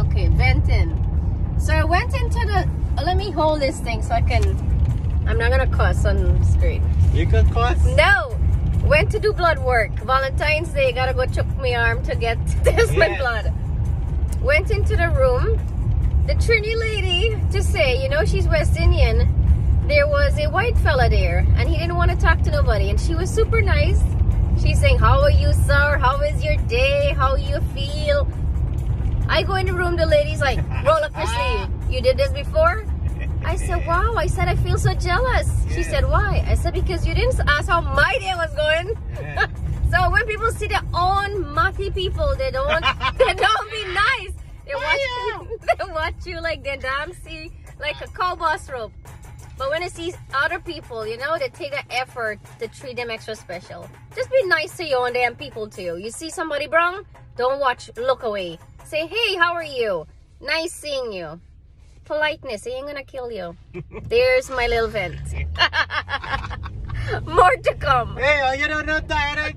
Okay, venting. So I went into the... let me hold this thing so I can... I'm not gonna cuss on screen. You can cuss? No! Went to do blood work. Valentine's Day, gotta go choke my arm to get test my blood. Went into the room. The Trini lady, to say, you know, she's West Indian. There was a white fella there, and he didn't want to talk to nobody, and she was super nice. She's saying, how are you, sir? How is your day? How you feel? I go in the room, the lady's like, roll up your sleeve. You did this before? I said, wow. I said, I feel so jealous. She said, why? I said, because you didn't ask how my day was going. So when people see their own mathy people, they don't be nice. They watch you like they damn see like a cowboy's rope. But when they see other people, you know, they take the effort to treat them extra special. Just be nice to your own damn people too. You see somebody brown, don't look away. Say, hey, how are you? Nice seeing you. Politeness, he ain't gonna kill you. There's my little vent. More to come. Hey, you don't know that.